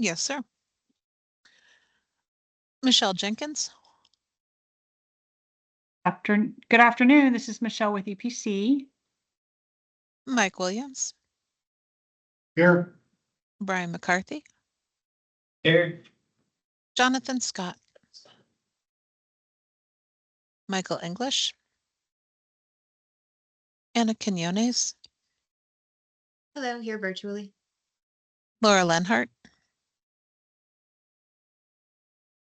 Yes, sir. Michelle Jenkins. Good afternoon. This is Michelle with EPC. Mike Williams. Here. Brian McCarthy. Here. Jonathan Scott. Michael English. Anna Quinones. Hello, here virtually. Laura Lenhart.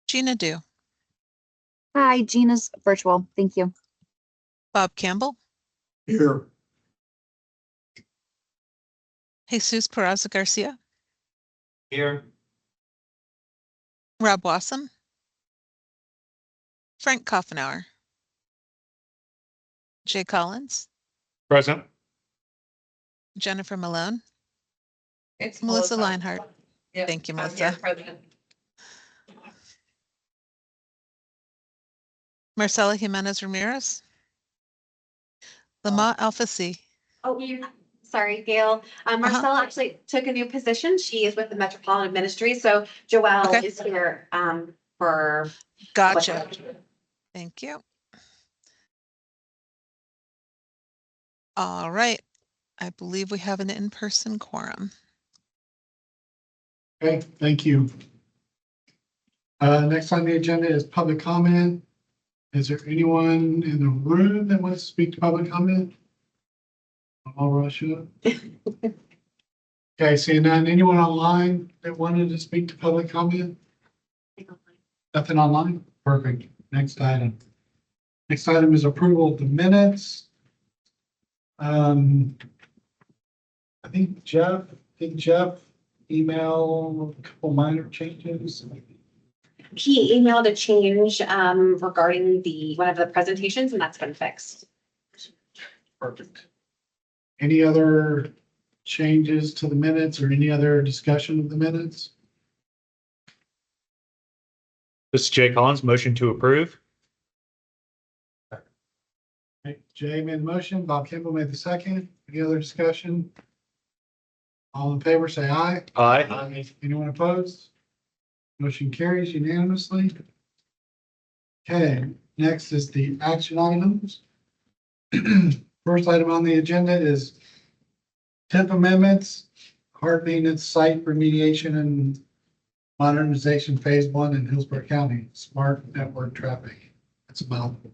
Gina Dew. Hi, Gina's virtual. Thank you. Bob Campbell. Here. Jesus Peraza Garcia. Here. Rob Wasson. Frank Koffenauer. Jay Collins. Present. Jennifer Malone. It's Melissa Leinhart. Yep, Thank you, I'm Melissa. here, President. Marcela Jimenez Ramirez. Lama Alpha C. Oh, sorry, Gail. Marcella actually took a new position. She is with the Metropolitan Ministry. So Joelle Okay. is here for. Gotcha. Thank you. All right. I believe we have an in-person quorum. Okay, thank you. Next on the agenda is public comment. Is there anyone in the room that wants to speak to public comment? I'll rush up. Okay, seeing none. Anyone online that wanted to speak to public comment? Nothing online? Perfect. Next item. Next item is approval of the minutes. I think Jeff emailed a couple minor changes. He emailed a change regarding one of the presentations, and that's been fixed. Perfect. Any other changes to the minutes or any other discussion of the minutes? This is Jay Collins, motion to approve. Okay, Jay made the motion, Bob Kimball made the second. Any other discussion? All in favor, say aye. Aye. Anyone opposed? Motion carries unanimously. Okay, next is the action items. First item on the agenda is TIP amendments, hard maintenance site remediation and modernization phase 1 in Hillsborough County, smart network traffic. That's a mouthful.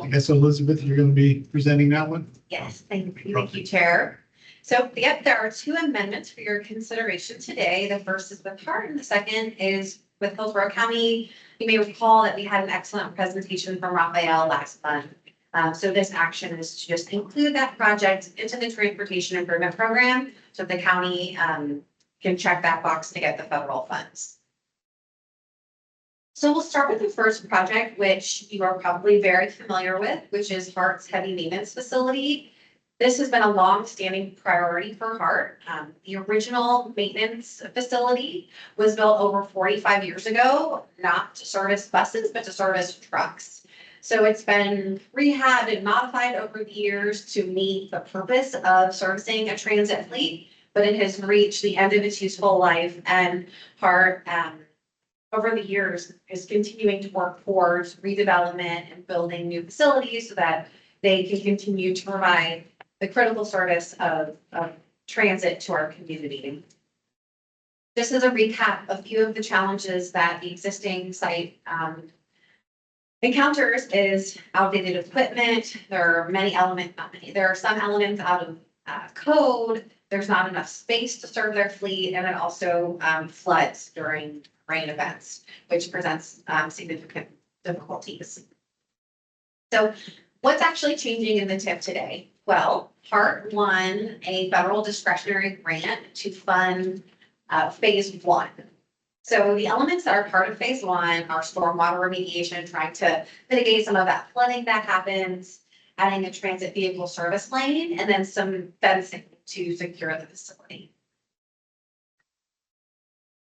I guess Elizabeth, you're going to be presenting that one. Yes, thank you, Chair. So, yep, there are two amendments for your consideration today. The first is with HART and the second is with Hillsborough County. You may recall that we had an excellent presentation from Raphael last month. So this action is to just include that project into the Transportation Improvement Program so the county can check that box to get the federal funds. So we'll start with the first project, which you are probably very familiar with, which is HART's heavy maintenance facility. This has been a long-standing priority for HART. The original maintenance facility was built over 45 years ago, not to service buses, but to service trucks. So it's been rehabbed and modified over the years to meet the purpose of servicing a transit fleet, but it has reached the end of its useful life, and HART over the years is continuing to work towards redevelopment and building new facilities so that they can continue to provide the critical service of transit to our community. Just as a recap, a few of the challenges that the existing site encounters is outdated equipment. There are some elements out of code. There's not enough space to serve their fleet, and it also floods during rain events, which presents significant difficulties. So what's actually changing in the TIP today? Well, HART won a federal discretionary grant to fund phase 1. So the elements that are part of phase 1 are stormwater remediation, trying to mitigate some of that flooding that happens, adding a transit vehicle service lane, and then some fencing to secure the facility.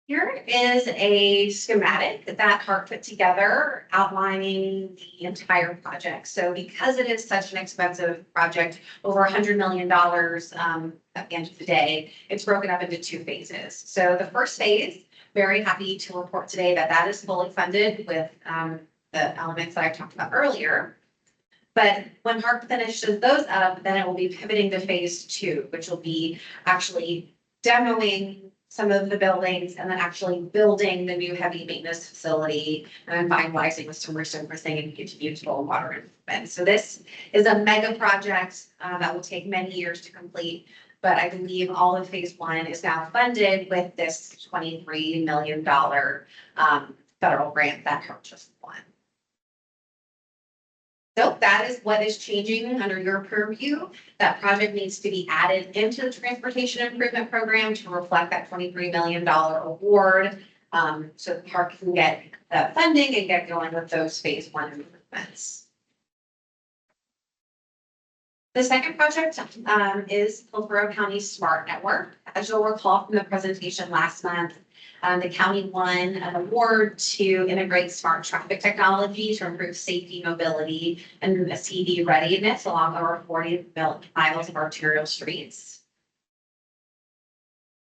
Here is a schematic that HART put together outlining the entire project. So because it is such an expensive project, over $100 million at the end of the day, it's broken up into 2 phases. So the first phase very happy to report today that that is fully funded with the elements that I talked about earlier. But when Hart finishes those up, then it will be pivoting to phase two, which will be actually demoing some of the buildings and then actually building the new heavy maintenance facility and then finalizing with some resurfacing and municipal water improvements. So this is a mega project that will take many years to complete. But I believe all of phase one is now funded with this $23 million federal grant that Hart just won. So that is what is changing under your purview. That project needs to be added into the transportation improvement program to reflect that $23 million award. So the park can get that funding and get going with those phase one improvements. The second project is Hillsborough County Smart Network. As you'll recall from the presentation last month, the county won an award to integrate smart traffic technology to improve safety, mobility, and CV readiness along over 40 miles of arterial streets.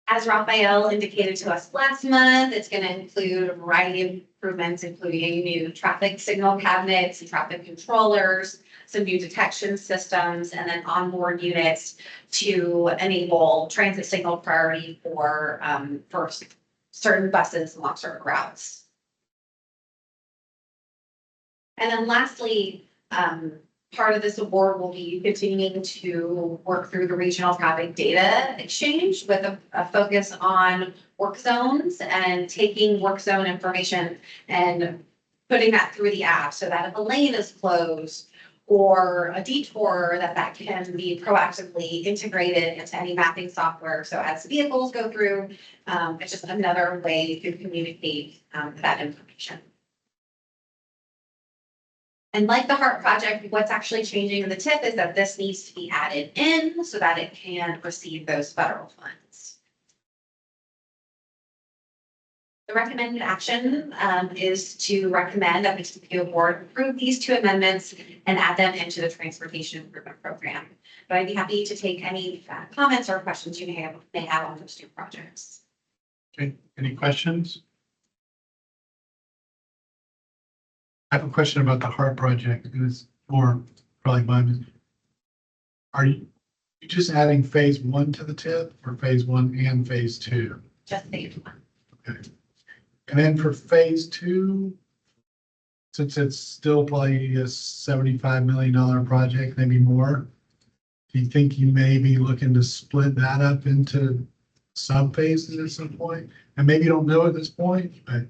As Raphael indicated to us last month, it's going to include a variety of improvements, including new traffic signal cabinets and traffic controllers, some new detection systems, and then onboard units to enable transit signal priority for certain buses along certain routes. And then lastly, part of this award will be continuing to work through the regional traffic data exchange with a focus on work zones and taking work zone information and putting that through the app so that if a lane is closed or a detour, that can be proactively integrated into any mapping software. So as vehicles go through, it's just another way to communicate that information. And like the Hart project, what's actually changing in the TIP is that this needs to be added in so that it can receive those federal funds. The recommended action is to recommend that the TPO board approve these two amendments and add them into the transportation improvement program. But I'd be happy to take any comments or questions you may have on those two projects. Okay, any questions? I have a question about the Hart project, and it's more probably mine. Are you just adding phase one to the TIP or phase one and phase two? Just phase one. Okay. And then for phase two, since it's still probably a $75 million project, maybe more, do you think you may be looking to split that up into sub phases at some point? And maybe you don't know at this point, but.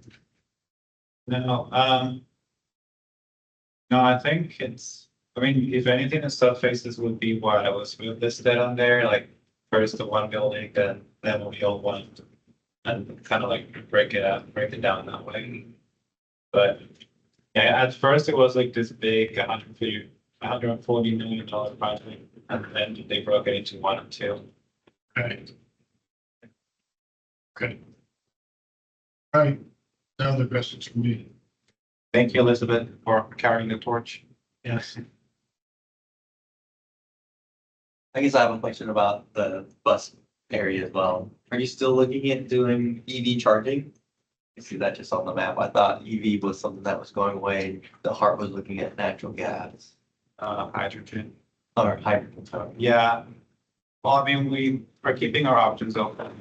No, I think if anything, the subfaces would be what I was listed on there, like first the one building, then will be all one. And kind of like break it down that way. But yeah, at first it was like this big $140 million project, and then they broke it into one and two. Okay. Okay. All right. No other questions from me. Thank you, Elizabeth, for carrying the torch. Yes. I guess I have a question about the bus area as well. Are you still looking at doing EV charging? I see that just on the map. I thought EV was something that was going away. The Hart was looking at natural gas. Hydrogen. Or hydrogen. Sorry. Yeah. Well, I mean, we are keeping our options open.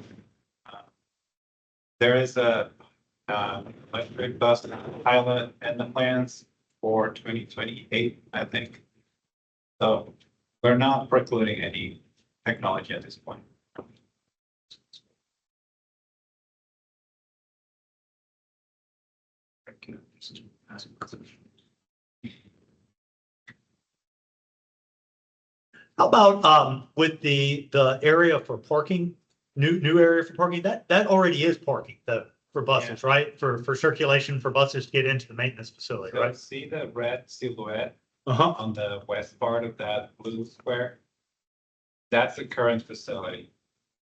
There is a electric bus pilot in the plans for 2028, I think. So we're not precluding any technology at this point. How about with the area for parking, new area for parking, that already is parking for buses, right? For circulation for buses to get into the maintenance facility, So right? see the red silhouette Uh-huh. on the west part of that blue square? That's the current facility,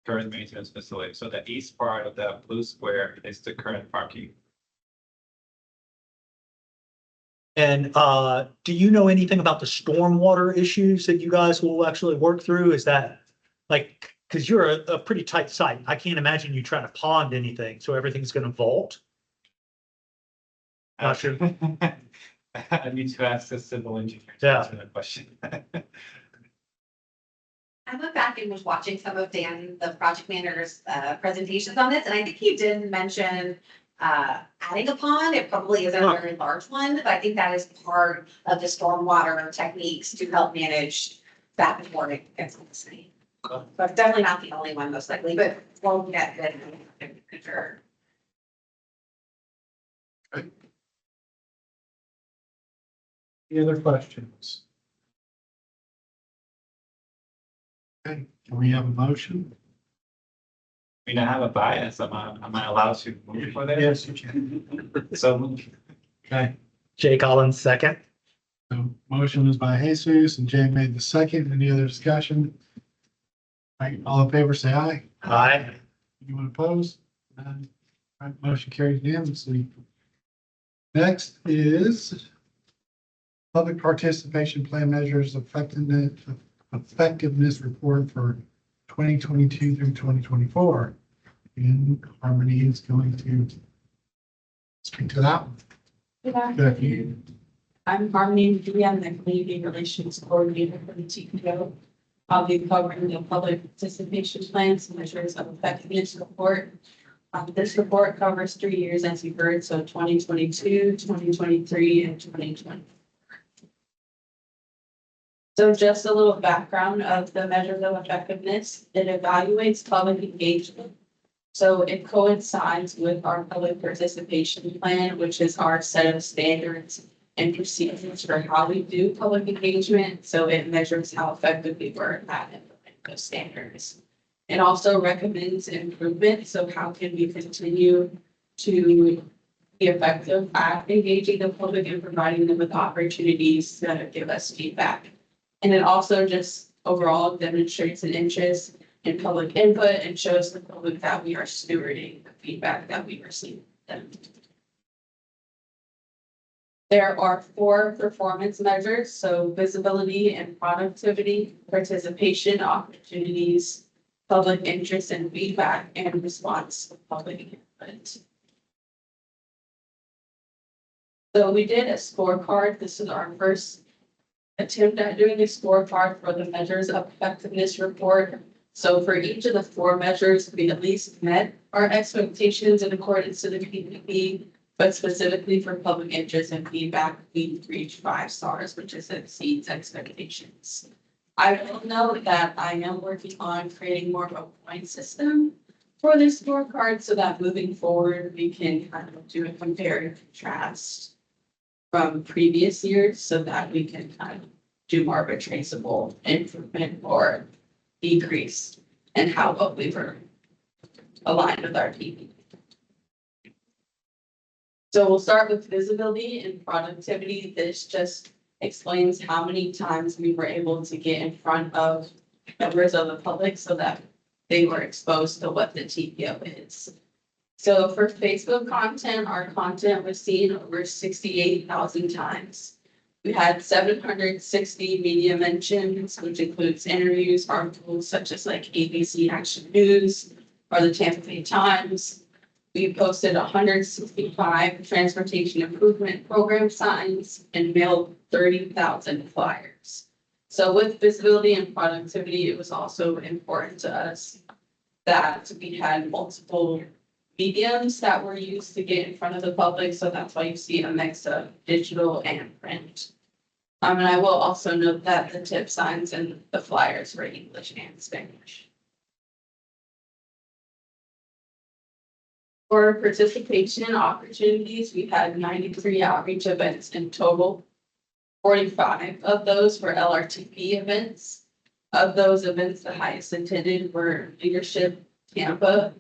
current maintenance facility. So the east part of that blue square is the current parking. And do you know anything about the stormwater issues that you guys will actually work through? Is that like, because you're a pretty tight site. I can't imagine you trying to pond anything, so everything's gonna vault. Not sure. I need to ask the civil engineer to Yeah. answer that question. I went back and was watching some of Dan, the project manager's presentations on this, and I think he did mention adding a pond. It probably isn't a very large one, but I think that is part of the stormwater techniques to help manage that before it gets in the city. Okay. But it's definitely not the only one, most likely, but we'll get it in the future. Any other questions? Okay, can we have a motion? I mean, I have a bias. Am I allowed to move for this? Yes, you can. So, Okay, Jay Collins, second. so motion is by Jesus and Jay made the second. Any other discussion? All right, all in favor, say aye. Aye. Anyone opposed? None. All right, motion carries unanimously. Next is public participation plan measures effectiveness report for 2022 through 2024. And Harmony is going to speak to that one. Good Good afternoon. afternoon. I'm Harmony Media, I'm the Community Relations Coordinator for the TPO. I'll be covering the public participation plans, measures of effectiveness report. This report covers 3 years, as you've heard, so 2022, 2023, and 2020. So just a little background of the measures of effectiveness. It evaluates public engagement. So it coincides with our public participation plan, which is our set of standards and procedures for how we do public engagement. So it measures how effective we were at implementing those standards. It also recommends improvement. So how can we continue to be effective at engaging the public and providing them with opportunities to give us feedback. And it also just overall demonstrates an interest in public input and shows the public that we are stewarding the feedback that we receive from them. There are 4 performance measures, so visibility and productivity, participation opportunities, public interest and feedback, and response to public input. So we did a scorecard. This is our first attempt at doing a scorecard for the measures of effectiveness report. So for each of the 4 measures, we at least met our expectations in accordance to the PPP, but specifically for public interest and feedback, we reached 5 stars, which is exceeds expectations. I will note that I am working on creating more of a point system for this scorecard so that moving forward, we can kind of do a compare and contrast from previous years so that we can kind of do more of a traceable improvement or decrease and how well we were aligned with our PPP. So we'll start with visibility and productivity. This just explains how many times we were able to get in front of members of the public so that they were exposed to what the TPO is. So for Facebook content, our content was seen over 68,000 times. We had 760 media mentions, which includes interviews, articles such as like ABC Action News or the Tampa Bay Times. We posted 165 transportation improvement program signs and mailed 30,000 flyers. So with visibility and productivity, it was also important to us that we had multiple mediums that were used to get in front of the public. So that's why you see a mix of digital and print. And I will also note that the tip signs and the flyers were English and Spanish. For participation opportunities, we had 93 outreach events in total. 45 of those were LRTP events. Of those events, the highest attended were Leadership Tampa,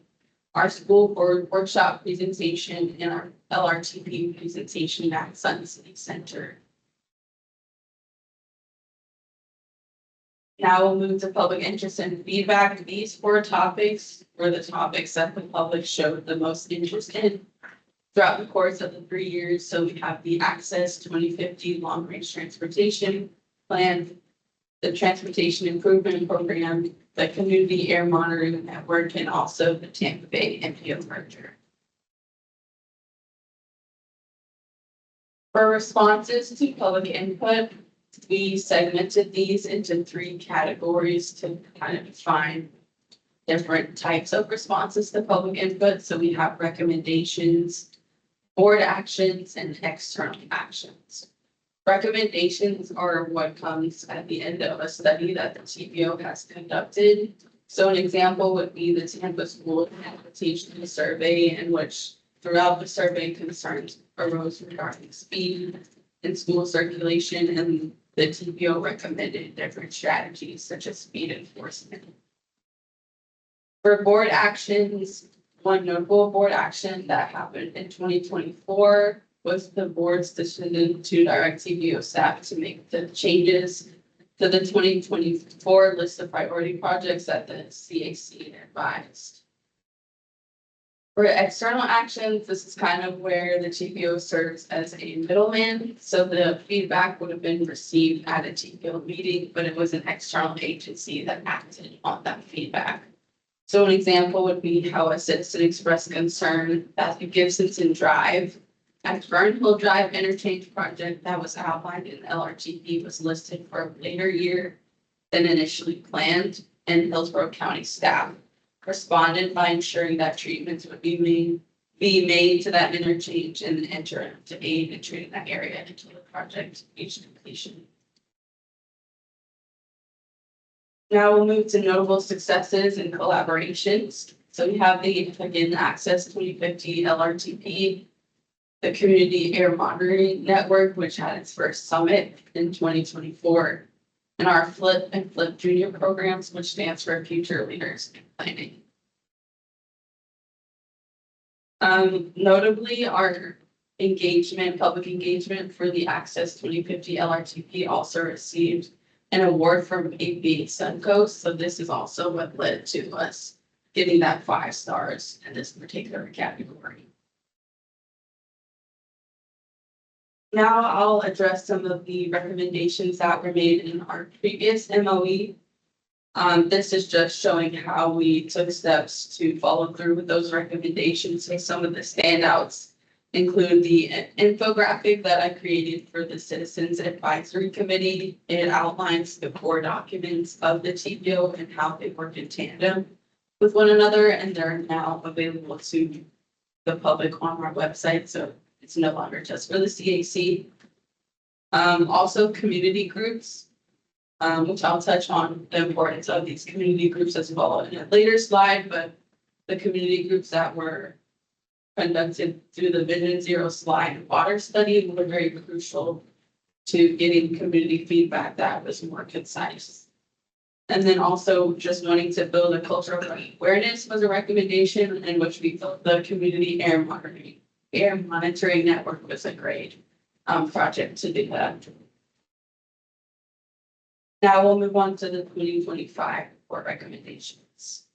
our school board workshop presentation, and our LRTP presentation at Sun City Center. Now we'll move to public interest and feedback. These 4 topics were the topics that the public showed the most interest in throughout the course of the 3 years. So we have the Access 2050 Long Range Transportation Plan, the Transportation Improvement Program, the Community Air Monitoring Network, and also the Tampa Bay MPO merger. For responses to public input, we segmented these into 3 categories to kind of define different types of responses to public input. So we have recommendations, board actions, and external actions. Recommendations are what comes at the end of a study that the TPO has conducted. So an example would be the Tampa School Transportation Survey, in which throughout the survey concerns arose regarding speed and school circulation, and the TPO recommended different strategies such as speed enforcement. For board actions, one notable board action that happened in 2024 was the board's decision to direct TPO staff to make the changes to the 2024 list of priority projects that the CAC advised. For external actions, this is kind of where the TPO serves as a middleman. So the feedback would have been received at a TPO meeting, but it was an external agency that acted on that feedback. So an example would be how a citizen expressed concern that the Gibsonton Drive at Fernhill Drive interchange project that was outlined in LRTP was listed for a later year than initially planned, and Hillsborough County staff responded by ensuring that treatments would be made to that interchange and enter to aid in treating that area until the project reached completion. Now we'll move to notable successes and collaborations. So we have the Access 2050 LRTP, the Community Air Monitoring Network, which had its first summit in 2024, and our FLIP and FLIP Junior programs, which stands for Future Leaders in Planning. Notably, our public engagement for the Access 2050 LRTP also received an award from AB Suncoast. So this is also what led to us getting that 5 stars in this particular category. Now I'll address some of the recommendations that were made in our previous MOE. This is just showing how we took steps to follow through with those recommendations. So some of the standouts include the infographic that I created for the Citizens Advisory Committee. It outlines the core documents of the TPO and how they work in tandem with one another, and they're now available to the public on our website. So it's no longer just for the CAC. Also community groups, which I'll touch on the importance of these community groups as well in a later slide, but the community groups that were conducted through the Vision Zero slide water study were very crucial to getting community feedback that was more concise. And then also just wanting to build a culture of awareness was a recommendation, in which we built the Community Air Monitoring Network was a great project to do that. Now we'll move on to the 2025 report recommendations.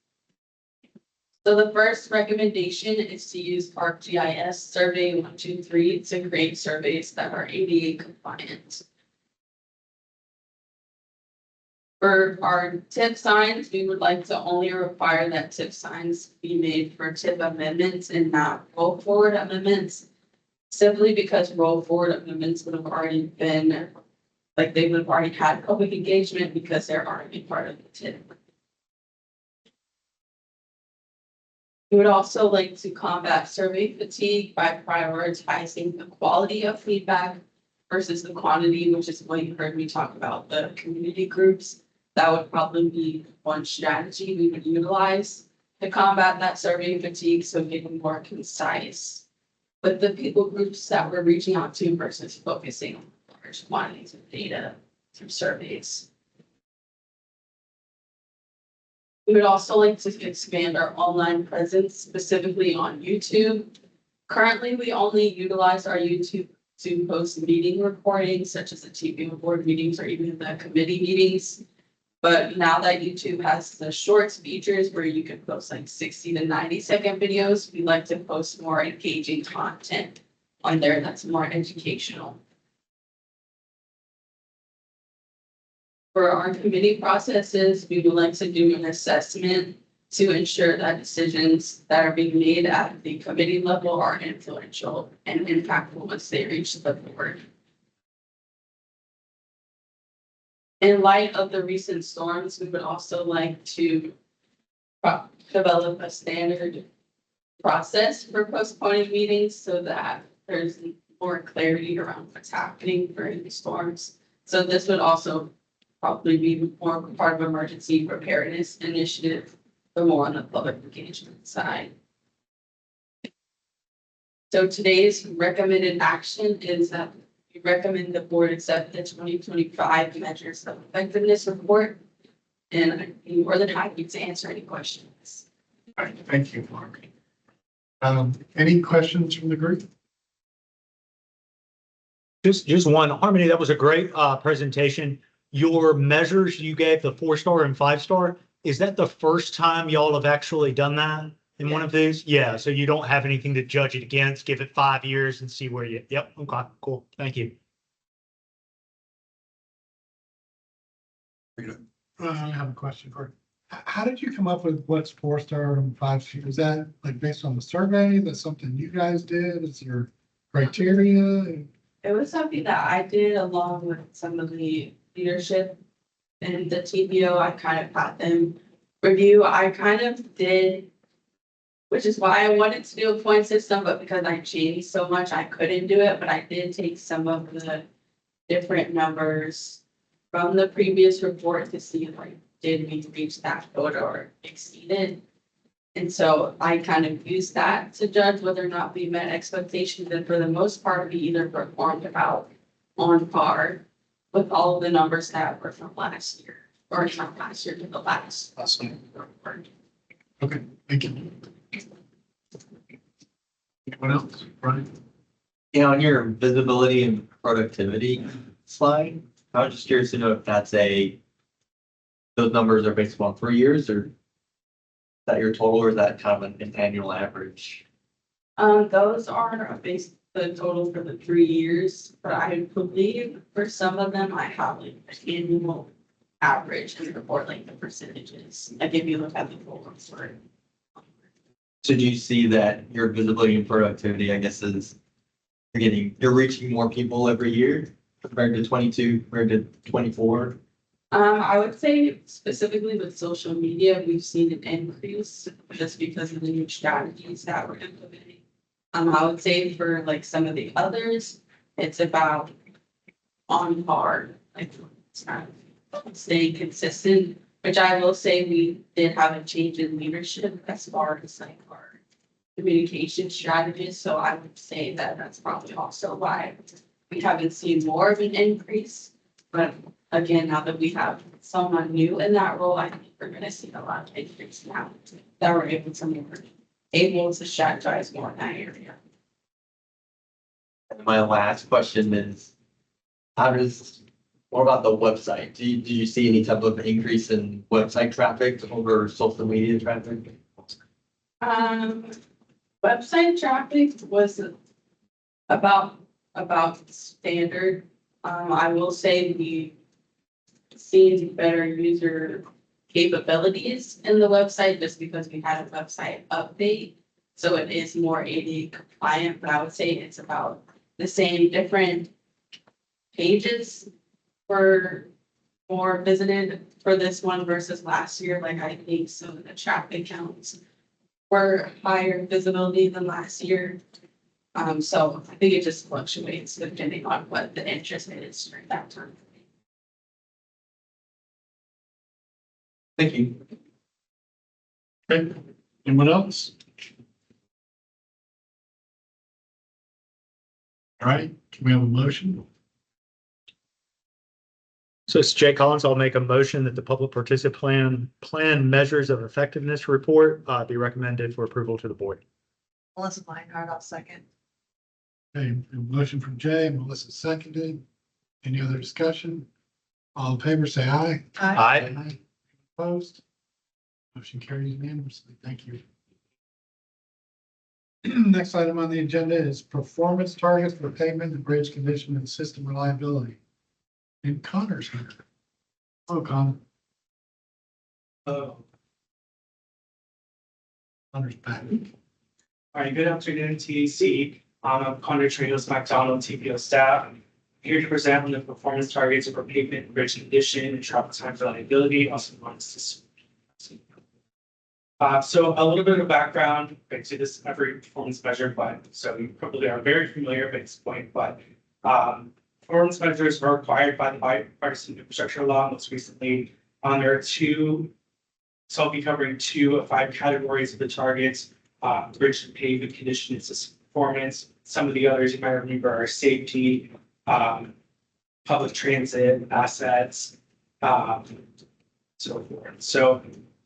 So the first recommendation is to use ArcGIS Survey 123 to create surveys that are ADA compliant. For our tip signs, we would like to only require that tip signs be made for tip amendments and not roll forward amendments, simply because roll forward amendments would have already been, like they would have already had public engagement because they're already part of the tip. We would also like to combat survey fatigue by prioritizing the quality of feedback versus the quantity, which is what you heard me talk about, the community groups. That would probably be one strategy we would utilize to combat that survey fatigue, so getting more concise with the people groups that we're reaching out to versus focusing on large quantities of data through surveys. We would also like to expand our online presence, specifically on YouTube. Currently, we only utilize our YouTube to post meeting recordings, such as the TPO board meetings or even the committee meetings. But now that YouTube has the shorts features where you can post like 60 to 90-second videos, we like to post more engaging content on there that's more educational. For our committee processes, we would like to do an assessment to ensure that decisions that are being made at the committee level are influential and impactful once they reach the board. In light of the recent storms, we would also like to develop a standard process for postponing meetings so that there's more clarity around what's happening during the storms. So this would also probably be more part of emergency preparedness initiative, but more on the public engagement side. So today's recommended action is that we recommend the board accept the 2025 measures of effectiveness report. And I'd be more than happy to answer any questions. All right, thank you, Mark. Any questions from the group? Just one, Harmony, that was a great presentation. Your measures you gave, the 4-star and 5-star, is that the first time y'all have actually done that in one of these? Yeah, so you don't have anything to judge it against, give it 5 years and see where you, yep, okay, cool, thank you. I have a question for you. How did you come up with what's 4-star and 5-star? Is that like based on the survey? That's something you guys did? Is there criteria? It was something that I did along with some of the leadership and the TBO. I kind of had them review. I kind of did, which is why I wanted to do a point system, but because I changed so much, I couldn't do it. But I did take some of the different numbers from the previous report to see like, did we reach that quota or exceed it? And so I kind of used that to judge whether or not we met expectations. And for the most part, we either performed about on par with all of the numbers that were from last year, or not last year, to the last. Awesome. Okay, thank you. Anyone else? Brian? Yeah, on your visibility and productivity slide, I was just curious to know if those numbers are based on 3 years, or is that your total, or is that kind of an annual average? Those are based the total for the 3 years, but I believe for some of them, I have like an annual average and report like the percentages. I give you look at the totals for it. So do you see that your visibility and productivity, I guess, is you're reaching more people every year compared to 22, compared to 24? I would say specifically with social media, we've seen an increase just because of the new strategies that we're implementing. I would say for like some of the others, it's about on par, like it's not staying consistent, which I will say we did have a change in leadership as far as like our communication strategies. So I would say that that's probably also why we haven't seen more of an increase. But again, now that we have someone new in that role, I think we're gonna see a lot of increase now that we're able to strategize more in that area. And my last question is, what about the website? Do you see any type of increase in website traffic over social media traffic? Website traffic was about standard. I will say we seen better user capabilities in the website just because we had a website update. So it is more ADA compliant, but I would say it's about the same. Different pages were more visited for this one versus last year. Like I think some of the traffic counts were higher visibility than last year. So I think it just fluctuates depending on what the interest is during that time. Thank you. Okay, anyone else? All right, can we have a motion? So it's Jay Collins. I'll make a motion that the public participant plan measures of effectiveness report be recommended for approval to the board. Melissa Meinhardt, I'll second. Okay, a motion from Jay, Melissa seconded. Any other discussion? All in favor, say aye. Aye. Opposed? Motion carries unanimously. Thank you. Next item on the agenda is performance targets for pavement and bridge condition and system reliability. And Connor's here. Oh, Con. Oh, Hunter's back. all right, good afternoon, TAC. I'm Connor Trios McDonald, TPO staff. I'm here to present on the performance targets for pavement, bridge condition, and travel time reliability, also known as system. So a little bit of background into this every performance measure, but so you probably are very familiar with this point, but performance measures are required by the bipartisan infrastructure law most recently. There are two, so I'll be covering 2 of 5 categories of the targets, bridge and pavement condition and system performance. Some of the others you might remember are safety, public transit, assets, so forth. So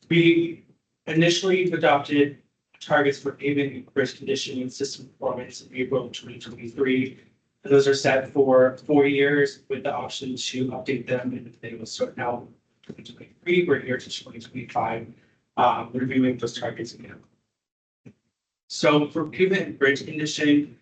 we initially adopted targets for pavement and bridge condition and system performance in April of 2023. And those are set for 4 years with the option to update them. And they will start now 2023. We're here to 2025, reviewing those targets again. So for pavement and bridge condition,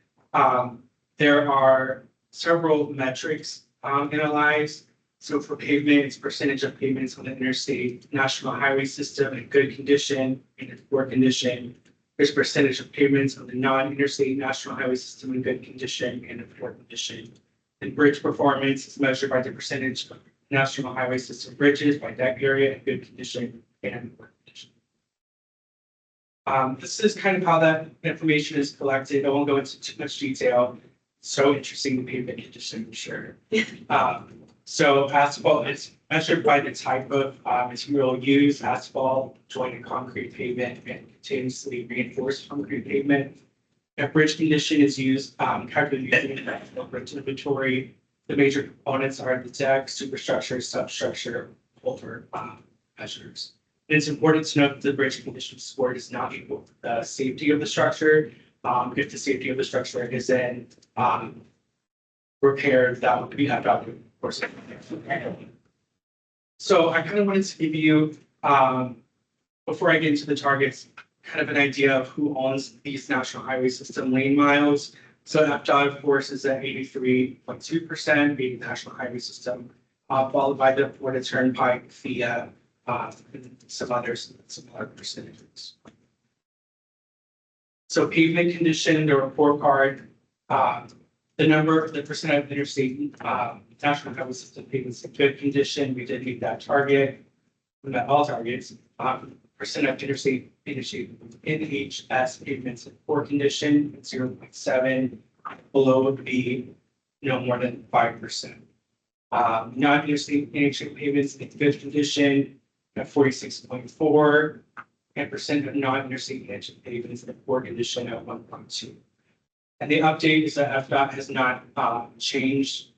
there are several metrics analyzed. So for pavement, it's percentage of pavements on the interstate national highway system in good condition and in poor condition. There's percentage of pavements on the non-interstate national highway system in good condition and in poor condition. And bridge performance is measured by the percentage of national highway system bridges by deck area in good condition and poor condition. This is kind of how that information is collected. I won't go into too much detail. So interesting, the pavement condition, I'm sure. So asphalt is measured by the type of material used, asphalt, jointed concrete pavement, and continuously reinforced concrete pavement. If bridge condition is used, calculated using the bridge inventory. The major components are the deck, superstructure, substructure, over measures. And it's important to note that the bridge condition score does not equal the safety of the structure. If the safety of the structure is then repaired, that would be adopted, of course. So I kind of wanted to give you, before I get into the targets, kind of an idea of who owns these national highway system lane miles. So FDOT, of course, is at 83.2% being the national highway system, followed by the Florida Turnpike, FIA, and some other percentages. So pavement condition, the report card, the percent of interstate national highway system pavements in good condition, we did meet that target. We met all targets. Percent of interstate NHS pavements in poor condition, 0.7. Below would be no more than 5%. Non-interstate NHS pavements in good condition at 46.4, and percent of non-interstate NHS pavements in poor condition at 1.2. And the update is that FDOT has not changed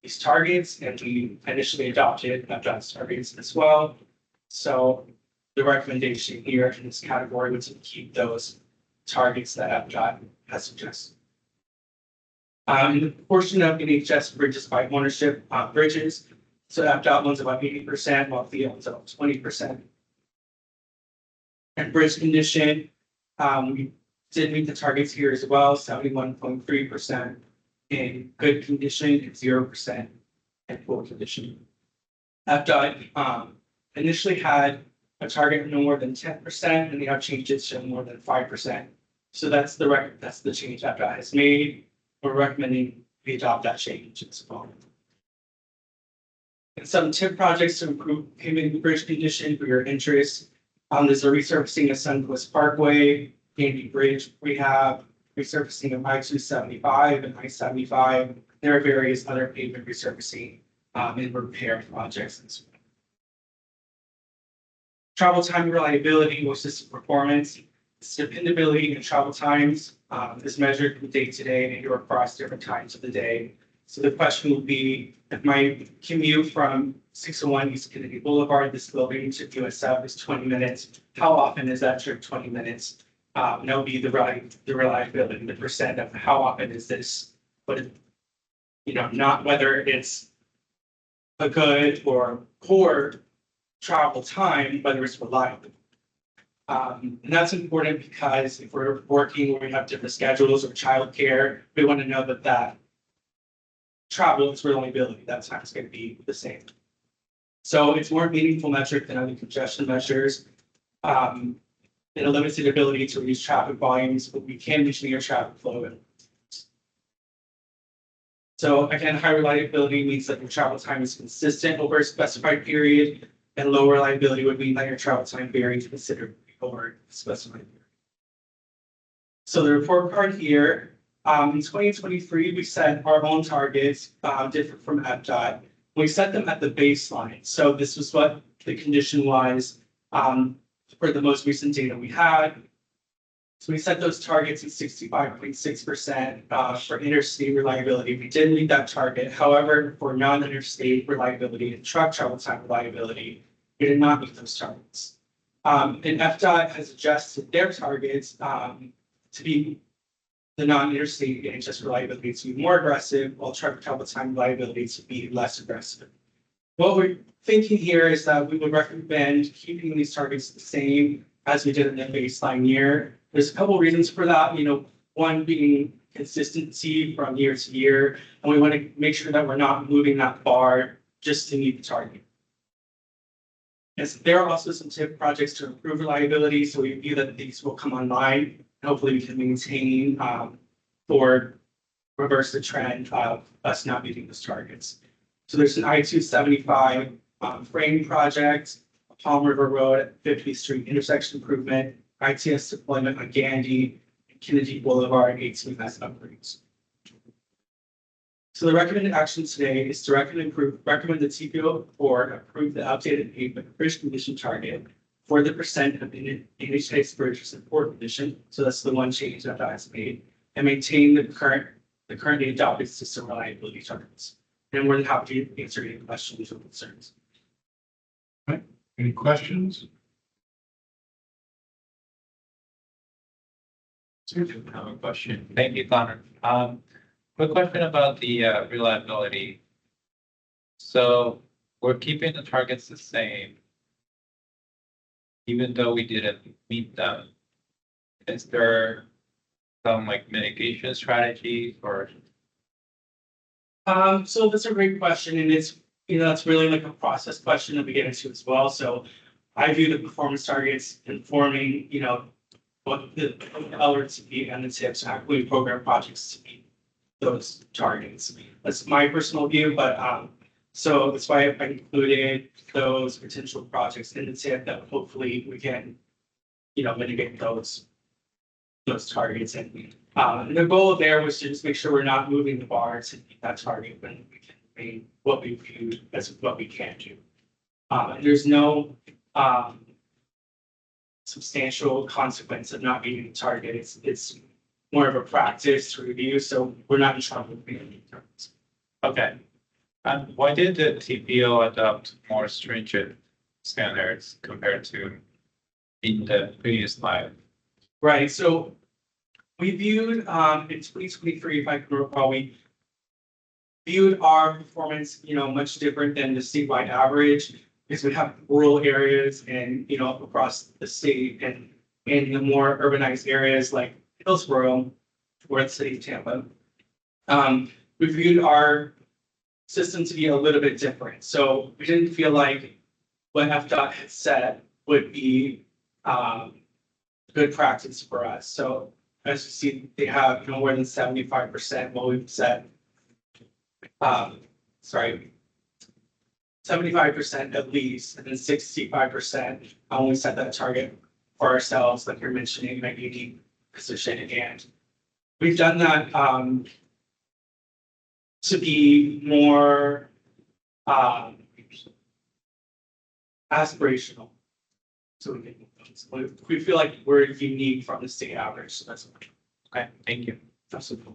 these targets, and we initially adopted FDOT's targets as well. So the recommendation here in this category was to keep those targets that FDOT has suggested. The portion of NHS bridges by ownership bridges, so FDOT owns about 80%, while FIA owns about 20%. And bridge condition, we did meet the targets here as well, 71.3% in good condition and 0% in poor condition. FDOT initially had a target of no more than 10%, and they have changed it to more than 5%. So that's the change FDOT has made. We're recommending we adopt that change as well. And some tip projects to improve pavement and bridge condition for your interest. There's a resurfacing of Sunquist Parkway, Candy Bridge rehab, resurfacing of I-275 and I-75. There are various other pavement resurfacing and repair projects as well. Travel time reliability or system performance. Dependability and travel times is measured from day to day and across different times of the day. So the question will be, if my commute from 601 East Kennedy Boulevard, this building to USF is 20 minutes, how often is that trip 20 minutes? And that would be the reliability, the percent of how often is this, but not whether it's a good or poor travel time, whether it's reliable. And that's important because if we're working where we have different schedules or childcare, we want to know that travel is reliability. That time is going to be the same. So it's more meaningful metric than other congestion measures. And a limited ability to reduce traffic volumes, but we can engineer traffic flow. So again, high reliability means that your travel time is consistent over a specified period, and low reliability would mean that your travel time varies considerably over a specified period. So the report card here, in 2023, we set our own targets, different from FDOT. We set them at the baseline. So this was what the condition was, for the most recent data we had. So we set those targets at 65.6% for interstate reliability. We did meet that target. However, for non-interstate reliability and truck travel time reliability, we did not meet those targets. And FDOT has adjusted their targets to be the non-interstate NHS reliability to be more aggressive, while truck travel time reliability to be less aggressive. What we're thinking here is that we would recommend keeping these targets the same as we did in the baseline year. There's a couple reasons for that. One being consistency from year to year, and we want to make sure that we're not moving that bar just to meet the target. And so there are also some TIP projects to improve reliability, so we view that these will come online. Hopefully we can maintain or reverse the trend of us not meeting those targets. So there's an I-275 frame project, Palm River Road at 50th Street intersection improvement, ITS deployment on Gandy, and Kennedy Boulevard 18S upgrades. So the recommended action today is to recommend the TPO board approve the updated pavement bridge condition target for the percent of NHS bridge support condition. So that's the one change that has made, and maintain the currently adopted system reliability targets. And we're happy to answer any questions or concerns. Any questions? I have a question. Thank you, Connor. Quick question about the reliability. So we're keeping the targets the same, even though we didn't meet them. Is there some like mitigation strategy or? So that's a great question, and it's that's really like a process question that we get into as well. So I view the performance targets informing what the LRTP and the TIPS actually program projects to meet those targets. That's my personal view, but so that's why I included those potential projects in the TIP that hopefully we can mitigate those targets. And the goal there was to just make sure we're not moving the bar to meet that target when we can remain what we viewed as what we can do. And there's no substantial consequence of not meeting the target. It's more of a practice to review, so we're not in trouble with meeting the targets. Okay. And why did the TPO adopt more stringent standards compared to in the previous slide? Right, so we viewed in 2023, if I can recall, we viewed our performance, much different than the statewide average, because we have rural areas and across the state, and in the more urbanized areas like Hillsborough or the city of Tampa. We viewed our system to be a little bit different, so we didn't feel like what FDOT had said would be good practice for us. So as you see, they have more than 75%. Well, we've said, 75% at least, and then 65% when we set that target for ourselves, like you're mentioning, that unique position at hand. We've done that to be more aspirational. So we feel like we're unique from the state average. So that's Okay, thank you. absolutely.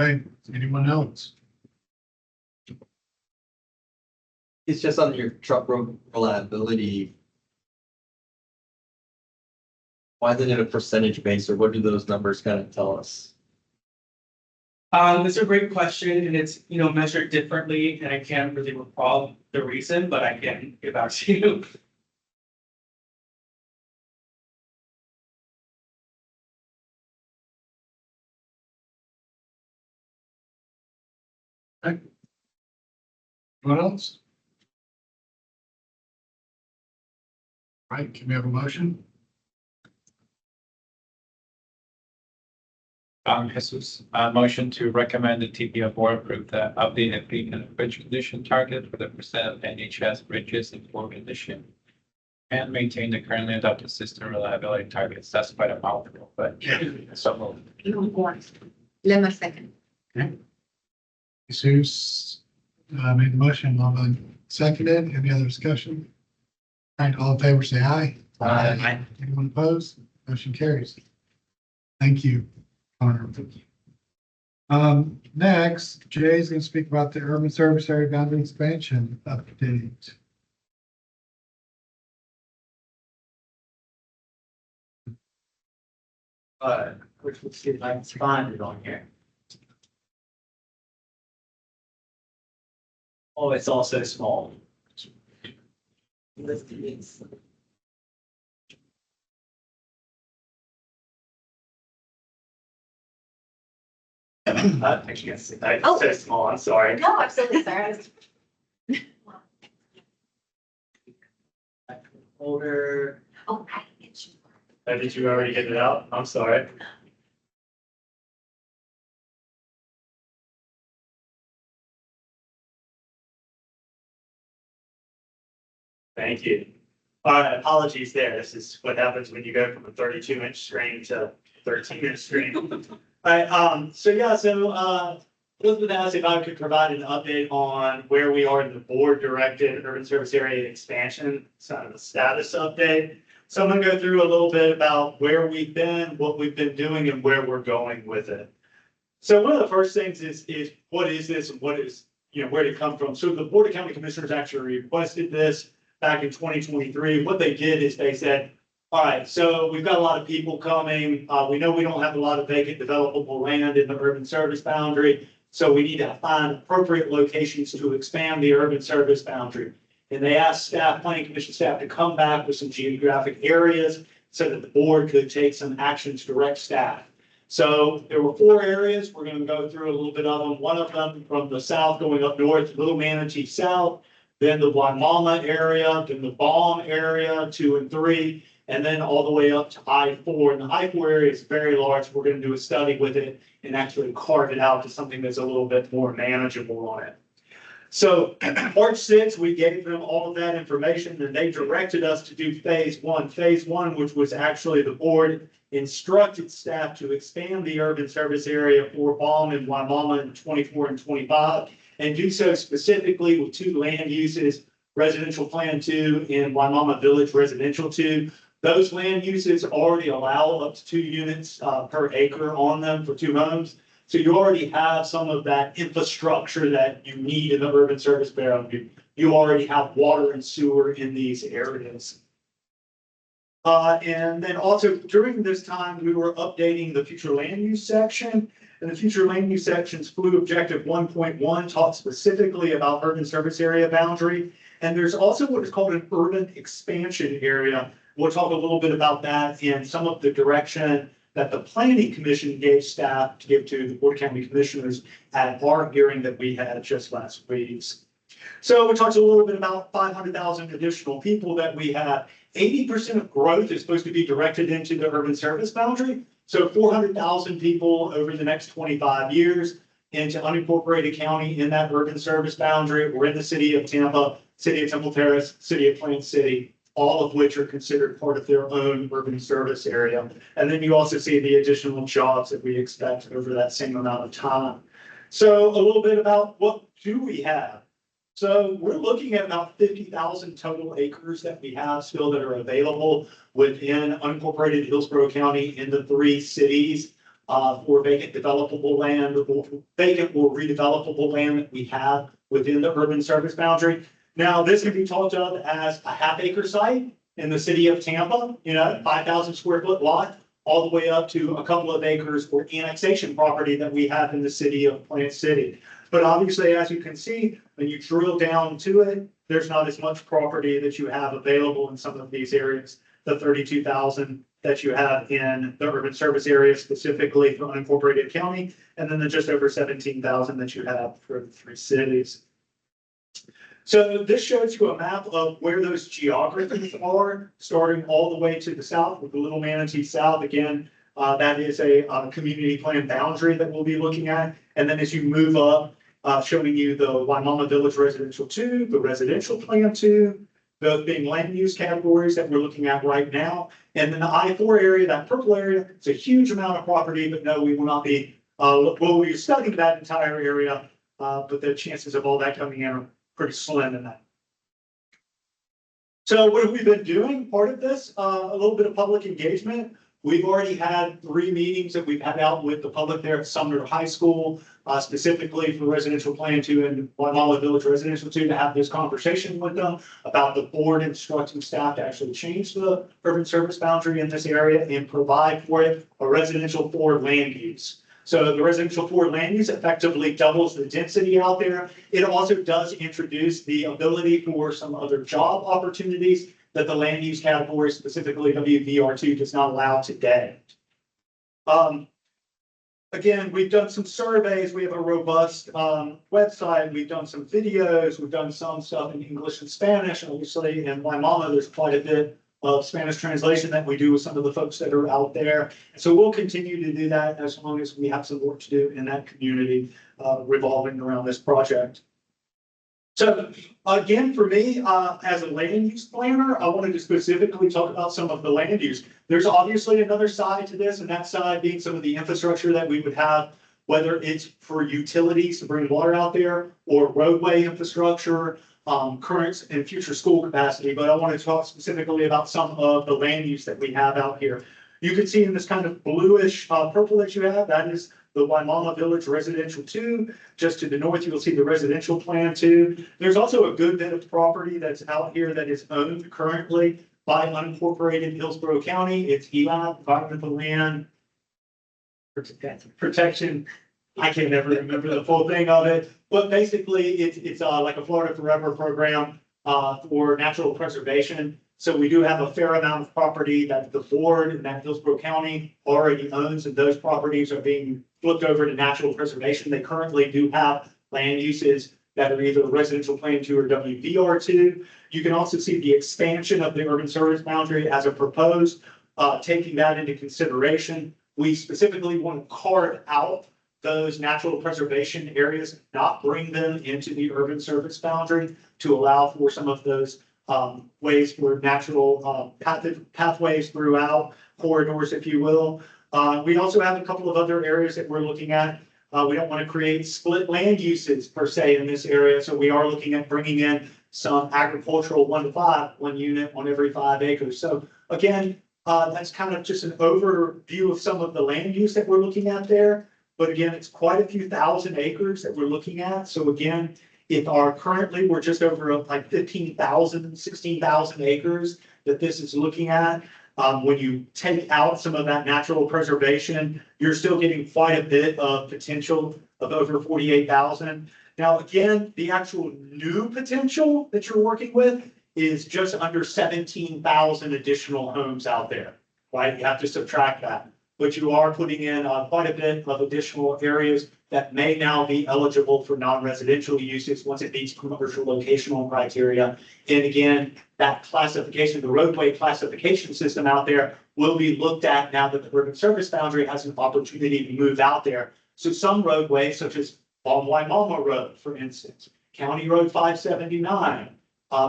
Okay, anyone else? It's just on your truck road reliability. Why isn't it a percentage base, or what do those numbers kind of tell us? That's a great question, and it's measured differently, and I can't really recall the reason, but I can get back to you. What else? Right, can we have a motion? Jesus, motion to recommend the TPO board approve the updated peak and bridge condition target for the percent of NHS bridges in poor condition. And maintain the currently adopted system reliability targets specified amount, but so moved. Lemma second. Jesus made the motion, Lovin seconded. Any other discussion? All right, all in favor, say aye. Aye. Anyone opposed? Motion carries. Thank you, Connor. Next, Jay's going to speak about the urban service area boundary expansion update. Which let's see if I can find it on here. Oh, it's also small. I can't see. It's Oh. so small, I'm sorry. No, absolutely, sir. Folder. Oh, I get you. Did you already get it out? I'm sorry. Thank you. All right, apologies there. This is what happens when you go from a 32-inch screen to 13-inch screen. All right, Elizabeth asked if I could provide an update on where we are in the board-directed urban service area expansion, sort of a status update. So I'm gonna go through a little bit about where we've been, what we've been doing, and where we're going with it. So one of the first things is what is this and what is, where did it come from? So the Board of County Commissioners actually requested this back in 2023. What they did is they said, all right, so we've got a lot of people coming. We know we don't have a lot of vacant developable land in the urban service boundary. So we need to find appropriate locations to expand the urban service boundary. And they asked staff, planning commission staff, to come back with some geographic areas so that the board could take some action to direct staff. So there were 4 areas. We're going to go through a little bit of them. One of them from the south going up north, Little Manatee South, then the Waimama area, then the Balm area, 2 and 3, and then all the way up to I-4. And the I-4 area is very large. We're going to do a study with it and actually carve it out to something that's a little bit more manageable on it. So March 6th, we gave them all of that information and they directed us to do phase 1. Phase 1, which was actually the board instructed staff to expand the urban service area for Balm and Waimama in 24 and 25, and do so specifically with 2 land uses, residential plan 2 and Waimama Village residential 2. Those land uses already allow up to 2 units per acre on them for 2 homes. So you already have some of that infrastructure that you need in the urban service boundary. You already have water and sewer in these areas. And then also during this time, we were updating the future land use section. And the future land use section's Blue Objective 1.1 talks specifically about urban service area boundary. And there's also what is called an urban expansion area. We'll talk a little bit about that and some of the direction that the planning commission gave staff to give to the Board of County Commissioners at our hearing that we had just last week. So we talked a little bit about 500,000 additional people that we have. 80% of growth is supposed to be directed into the urban service boundary. So 400,000 people over the next 25 years into unincorporated county in that urban service boundary. We're in the city of Tampa, city of Temple Terrace, city of Plant City, all of which are considered part of their own urban service area. And then you also see the additional jobs that we expect over that same amount of time. So a little bit about what do we have? So we're looking at about 50,000 total acres that we have still that are available within unincorporated Hillsborough County in the 3 cities for vacant developable land, or vacant or redevelopable land that we have within the urban service boundary. Now, this can be thought of as a half-acre site in the city of Tampa, 5,000 square foot lot, all the way up to a couple of acres for annexation property that we have in the city of Plant City. But obviously, as you can see, when you drill down to it, there's not as much property that you have available in some of these areas. The 32,000 that you have in the urban service area, specifically for unincorporated county, and then the just over 17,000 that you have for the three cities. So this shows you a map of where those geographies are, starting all the way to the south with the Little Manatee South. Again, that is a community plan boundary that we'll be looking at. And then as you move up, showing you the Waimama Village Residential 2, the Residential Plan 2, both being land use categories that we're looking at right now. And then the I-4 area, that purple area, it's a huge amount of property, but no, we will not be, we'll be studying that entire area, but the chances of all that coming in are pretty slim in that. So what have we been doing? Part of this, a little bit of public engagement. We've already had 3 meetings that we've had out with the public there at Sumner High School, specifically for Residential Plan 2 and Waimama Village Residential 2 to have this conversation with them about the board instructing staff to actually change the urban service boundary in this area and provide for it a residential 4 land use. So the residential 4 land use effectively doubles the density out there. It also does introduce the ability for some other job opportunities that the land use category, specifically WVR2, does not allow today. Again, we've done some surveys. We have a robust website. We've done some videos. We've done some stuff in English and Spanish. Obviously, in Waimama, there's quite a bit of Spanish translation that we do with some of the folks that are out there. So we'll continue to do that as long as we have some work to do in that community revolving around this project. So again, for me, as a land use planner, I wanted to specifically talk about some of the land use. There's obviously another side to this, and that side being some of the infrastructure that we would have, whether it's for utilities to bring water out there or roadway infrastructure, current and future school capacity. But I want to talk specifically about some of the land use that we have out here. You can see in this kind of bluish purple that you have, that is the Waimama Village Residential 2. Just to the north, you will see the Residential Plan 2. There's also a good bit of property that's out here that is owned currently by unincorporated Hillsborough County. It's ELAP, Environmental Land Protection. I can never remember the full thing of it, but basically it's like a Florida Forever program for natural preservation. So we do have a fair amount of property that the board and that Hillsborough County already owns, and those properties are being flipped over to natural preservation. They currently do have land uses that are either residential plan 2 or WVR2. You can also see the expansion of the urban service boundary as a proposed, taking that into consideration. We specifically want to carve out those natural preservation areas, not bring them into the urban service boundary to allow for some of those ways for natural pathways throughout, corridors, if you will. We also have a couple of other areas that we're looking at. We don't want to create split land uses per se in this area, so we are looking at bringing in some agricultural 1 to 5, 1 unit on every 5 acres. So again, that's kind of just an overview of some of the land use that we're looking at there. But again, it's quite a few thousand acres that we're looking at. So again, if currently we're just over like 15,000, 16,000 acres that this is looking at. When you take out some of that natural preservation, you're still getting quite a bit of potential of over 48,000. Now, again, the actual new potential that you're working with is just under 17,000 additional homes out there, right? You have to subtract that. But you are putting in quite a bit of additional areas that may now be eligible for non-residential uses once it meets commercial locational criteria. And again, that classification, the roadway classification system out there will be looked at now that the urban service boundary has an opportunity to move out there. So some roadways, such as Waimama Road, for instance, County Road 579,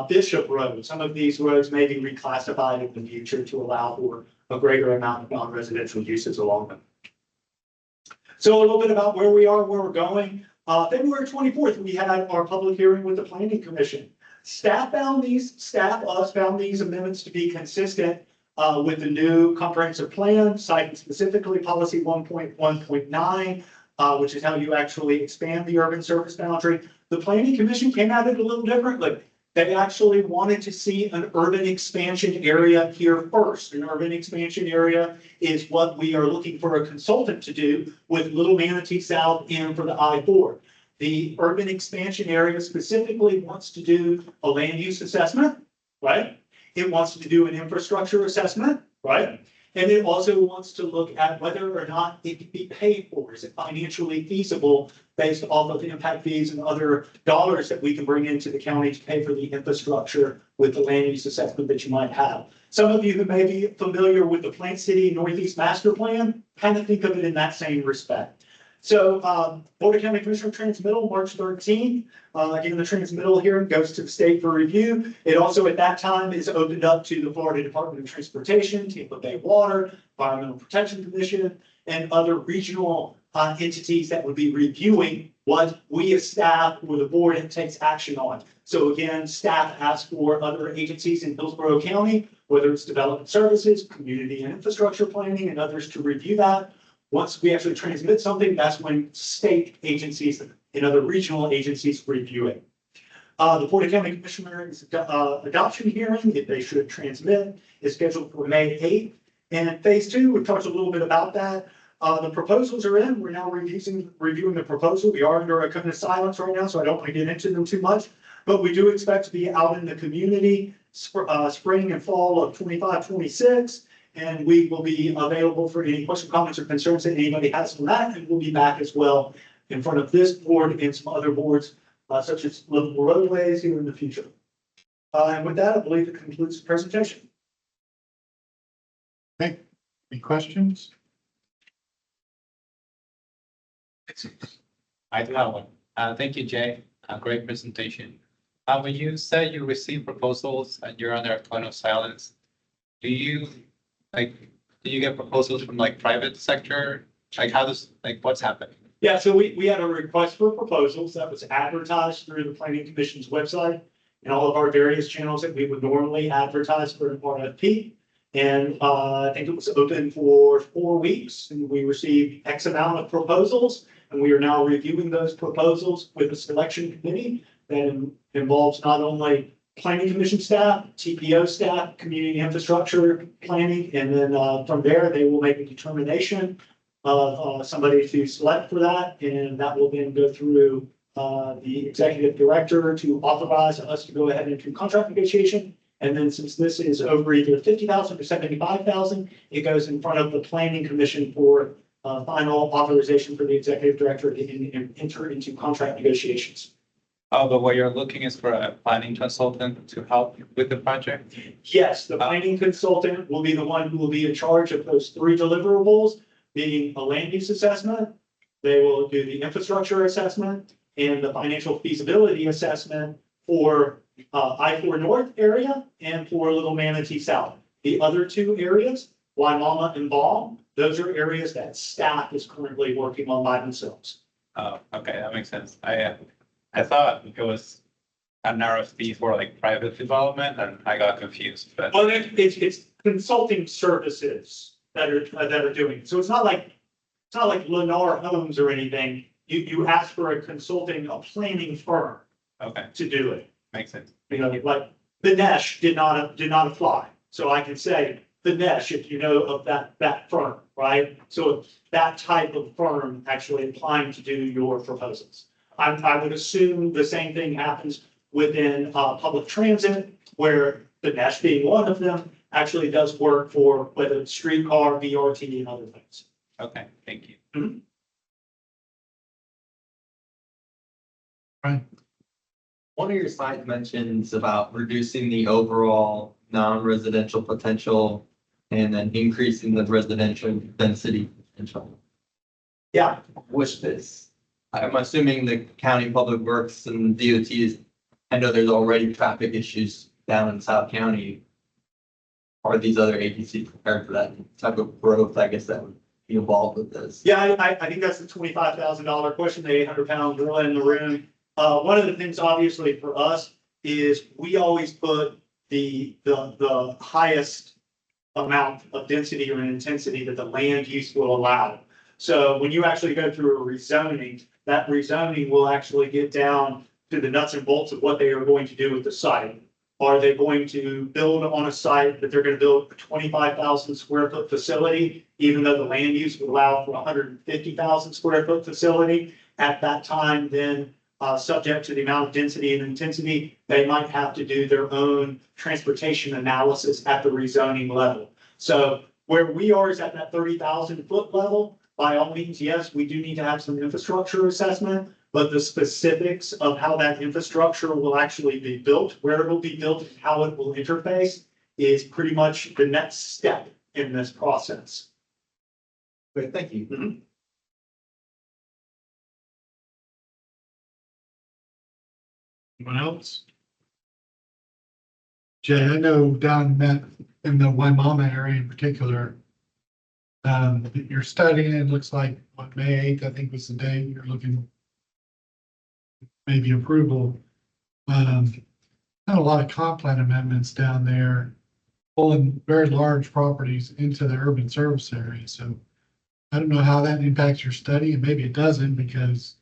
Bishop Road, some of these roads may be reclassified in the future to allow for a greater amount of non-residential uses along them. So a little bit about where we are, where we're going. February 24th, we had our public hearing with the Planning Commission. Staff found these amendments to be consistent with the new comprehensive plan, citing specifically policy 1.1.9, which is how you actually expand the urban service boundary. The Planning Commission came at it a little differently. They actually wanted to see an urban expansion area here first. An urban expansion area is what we are looking for a consultant to do with Little Manatee South and for the I-4. The urban expansion area specifically wants to do a land use assessment, right? It wants to do an infrastructure assessment, right? And it also wants to look at whether or not it can be paid for. Is it financially feasible based off of the impact fees and other dollars that we can bring into the county to pay for the infrastructure with the land use assessment that you might have? Some of you who may be familiar with the Plant City Northeast Master Plan, kind of think of it in that same respect. So, Board of County Commissioner Transmittal, March 13th, again, the transmittal hearing goes to the state for review. It also at that time is opened up to the Florida Department of Transportation, Tampa Bay Water, Environmental Protection Commission, and other regional entities that would be reviewing what we as staff or the board takes action on. So again, staff asks for other agencies in Hillsborough County, whether it's development services, community and infrastructure planning, and others to review that. Once we actually transmit something, that's when state agencies and other regional agencies review it. The Board of County Commissioners adoption hearing, if they should transmit, is scheduled for May 8th. And phase 2, we've talked a little bit about that. The proposals are in. We're now reviewing the proposal. We are under a covenant of silence right now, so I don't want to get into them too much. But we do expect to be out in the community spring and fall of 25-26. And we will be available for any questions, comments, or concerns that anybody has on that. And we'll be back as well in front of this board and some other boards, such as livable roadways here in the future. And with that, I believe it concludes the presentation. Okay, any questions? I do have one. Thank you, Jay. A great presentation. When you said you received proposals and you're under a cone of silence, do you get proposals from like private sector? Like what's happening? Yeah, so we had a request for proposals that was advertised through the Planning Commission's website and all of our various channels that we would normally advertise for an RFP. And I think it was open for 4 weeks and we received X amount of proposals. And we are now reviewing those proposals with a selection committee that involves not only Planning Commission staff, TPO staff, community infrastructure planning, and then from there, they will make a determination of somebody to select for that, and that will then go through the executive director to authorize us to go ahead and do contract negotiation. And then since this is over either 50,000 or 75,000, it goes in front of the Planning Commission for final authorization for the executive director to enter into contract negotiations. Oh, but what you're looking is for a planning consultant to help with the project? Yes, the planning consultant will be the one who will be in charge of those 3 deliverables, being a land use assessment. They will do the infrastructure assessment and the financial feasibility assessment for I-4 North area and for Little Manatee South. The other 2 areas, Waimama and Baum, those are areas that staff is currently working on by themselves. Oh, okay, that makes sense. I thought it was an RFP for like private development and I got confused, but. Well, it's consulting services that are doing it. So it's not like Lennar Homes or anything. You ask for a planning firm Okay, to do it. makes sense. You know, like the Nesh did not apply. So I can say the Nesh, if you know of that firm, right? So that type of firm actually applying to do your proposals. I would assume the same thing happens within public transit, where the Nesh being one of them actually does work for whether it's streetcar, BRT, and other things. Okay, thank you. Right. One of your slides mentions about reducing the overall non-residential potential and then increasing the residential density potential. Yeah, Wish this. I'm assuming the county public works and DOTs, I know there's already traffic issues down in South County. Are these other agencies prepared for that type of growth, I guess, that would be involved with this? yeah, I think that's the $25,000 question, the 800-pound gorilla in the room. One of the things, obviously, for us is we always put the highest amount of density or intensity that the land use will allow. So when you actually go through a rezoning, that rezoning will actually get down to the nuts and bolts of what they are going to do with the site. Are they going to build on a site that they're going to build a 25,000 square foot facility, even though the land use would allow for 150,000 square foot facility at that time? Then subject to the amount of density and intensity, they might have to do their own transportation analysis at the rezoning level. So Where we are is at that 30,000 foot level. By all means, yes, we do need to have some infrastructure assessment, but the specifics of how that infrastructure will actually be built, where it will be built, and how it will interface is pretty much the next step in this process. Great, thank you. Mhm. Anyone else? Jay, I know down in the Waimama area in particular, that you're studying, it looks like, what, May 8th, I think was the day you're looking, maybe approval. Not a lot of comp plan amendments down there, pulling very large properties into the urban service area, so I don't know how that impacts your study, and maybe it doesn't, because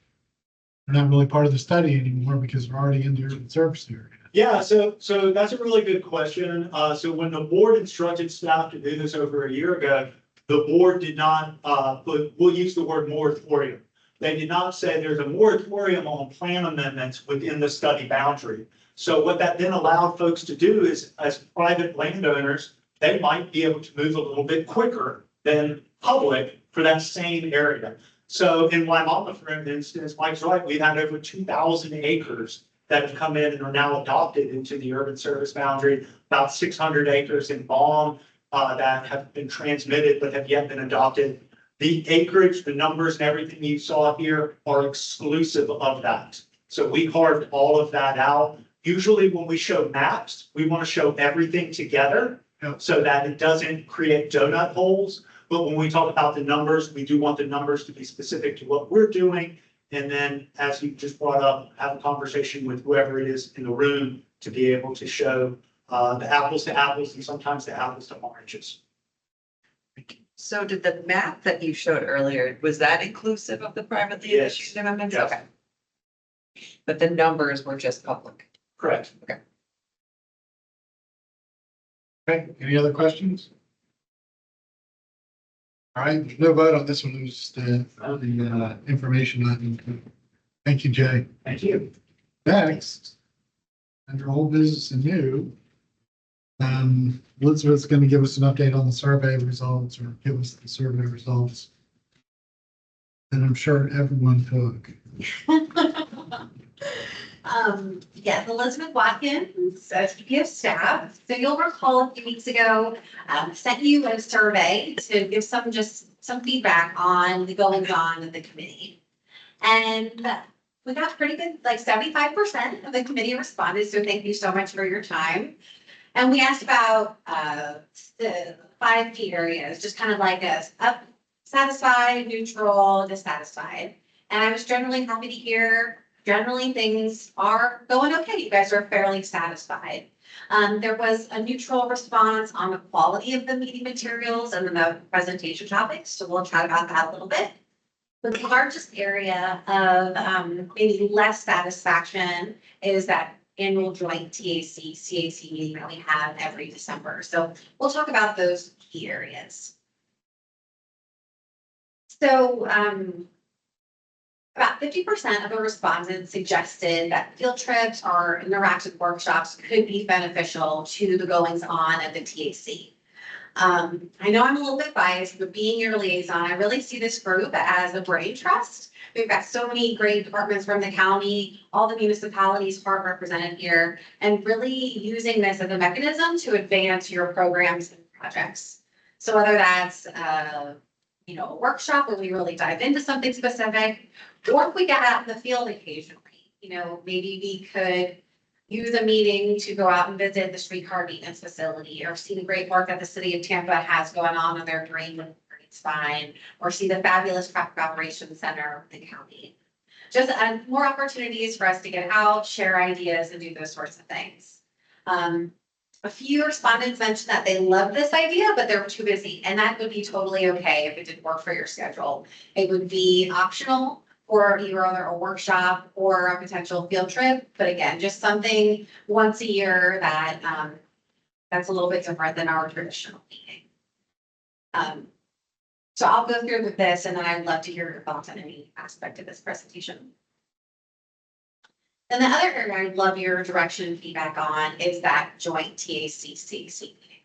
they're not really part of the study anymore, because they're already in the urban service area. Yeah, so that's a really good question. So when the board instructed staff to do this over a year ago, the board did not, we'll use the word moratorium. They did not say there's a moratorium on plan amendments within the study boundary. So what that then allowed folks to do is, as private landowners, they might be able to move a little bit quicker than public for that same area. So in Waimama, for instance, Mike's right, we've had over 2,000 acres that have come in and are now adopted into the urban service boundary, about 600 acres in Baum that have been transmitted but have yet been adopted. The acreage, the numbers and everything you saw here are exclusive of that. So we carved all of that out. Usually when we show maps, we want to show everything together so that it doesn't create donut holes. But when we talk about the numbers, we do want the numbers to be specific to what we're doing. And then, as you just brought up, have a conversation with whoever it is in the room to be able to show the apples to apples and sometimes the apples to oranges. So did the map that you showed earlier, was that inclusive of the privately Yes. issued amendments? Yes. Okay. But the numbers were just public. Correct. Okay, any other questions? All right, there's no vote on this one, it was just the information item. Thank you, Jay. Thank you. Next, under old business and new, Elizabeth's going to give us an update on the survey results, or give us the survey results. And I'm sure everyone took. Yes, Elizabeth Watkins, VP of staff. So you'll recall a few weeks ago, sent you a survey to give some feedback on the goings on of the committee. And we got pretty good, like 75% of the committee responded. So thank you so much for your time. And we asked about the 5 key areas, just kind of like up, satisfied, neutral, dissatisfied. And I was generally happy to hear, generally things are going okay. You guys are fairly satisfied. There was a neutral response on the quality of the meeting materials and the presentation topics. So we'll chat about that a little bit. But the largest area of maybe less satisfaction is that annual joint TAC-CAC meeting that we have every December. So we'll talk about those key areas. So about 50% of the respondents suggested that field trips or interactive workshops could be beneficial to the goings on of the TAC. I know I'm a little bit biased, but being your liaison, I really see this group as a brain trust. We've got so many great departments from the county, all the municipalities are represented here, and really using this as a mechanism to advance your programs and projects. So whether that's a workshop where we really dive into something specific, or if we get out in the field occasionally, maybe we could use a meeting to go out and visit the streetcar maintenance facility, or see the great work that the city of Tampa has going on their green spine, or see the fabulous traffic operations center in the county. Just more opportunities for us to get out, share ideas, and do those sorts of things. A few respondents mentioned that they love this idea, but they're too busy, and that would be totally okay if it didn't work for your schedule. It would be optional for either a workshop or a potential field trip. But again, just something once a year that that's a little bit different than our traditional meeting. So I'll go through with this, and then I'd love to hear your thoughts on any aspect of this presentation. And the other area I'd love your direction and feedback on is that joint TAC-CAC meeting.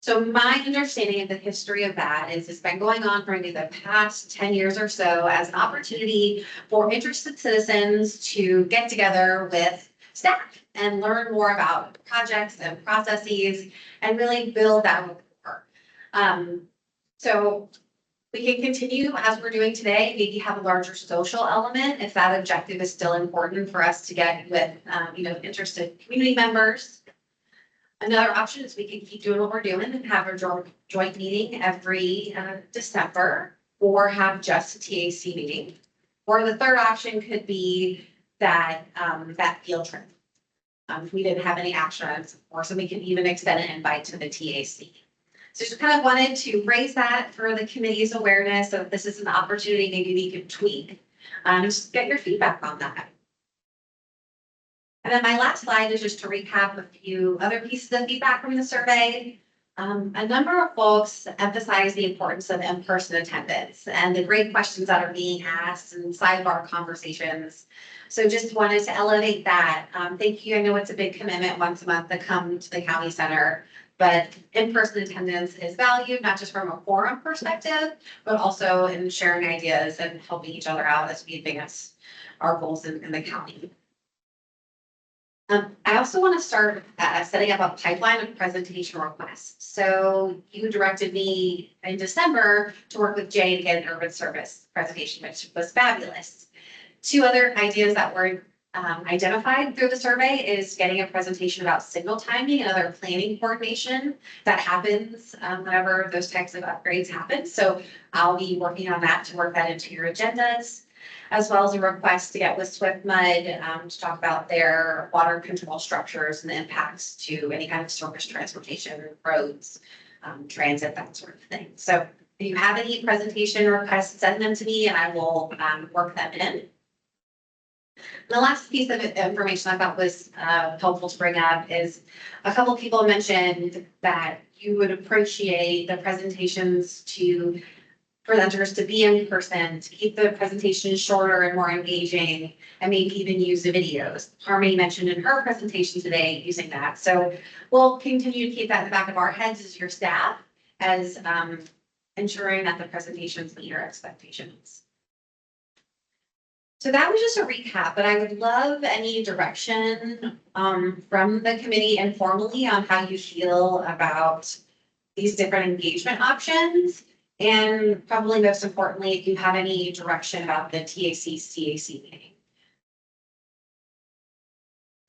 So my understanding of the history of that is it's been going on for maybe the past 10 years or so as an opportunity for interested citizens to get together with staff and learn more about projects and processes and really build that rapport. So we can continue as we're doing today, maybe have a larger social element if that objective is still important for us to get with, interested community members. Another option is we can keep doing what we're doing and have a joint meeting every December or have just a TAC meeting. Or the third option could be that field trip. If we didn't have any action items, or so we can even extend an invite to the TAC. So just kind of wanted to raise that for the committee's awareness of this is an opportunity maybe we could tweak. Just get your feedback on that. And then my last slide is just to recap a few other pieces of feedback from the survey. A number of folks emphasize the importance of in-person attendance and the great questions that are being asked and sidebar conversations. So just wanted to elevate that. Thank you. I know it's a big commitment once a month to come to the county center, but in-person attendance is valued, not just from a forum perspective, but also in sharing ideas and helping each other out as we advance our goals in the county. I also want to start setting up a pipeline of presentation requests. So you directed me in December to work with Jay to get an urban service presentation, which was fabulous. Two other ideas that were identified through the survey is getting a presentation about signal timing and other planning coordination that happens whenever those types of upgrades happen. So I'll be working on that to work that into your agendas, as well as a request to get with Swift Mud to talk about their water control structures and the impacts to any kind of surface transportation, roads, transit, that sort of thing. So if you have any presentation requests, send them to me and I will work them in. The last piece of information I thought was helpful to bring up is a couple of people mentioned that you would appreciate the presentations to presenters to be in person, to keep the presentation shorter and more engaging, and maybe even use the videos. Harmony mentioned in her presentation today using that. So we'll continue to keep that in the back of our heads as your staff, as ensuring that the presentations meet your expectations. So that was just a recap, but I would love any direction from the committee informally on how you feel about these different engagement options. And probably most importantly, if you have any direction about the TAC-CAC meeting.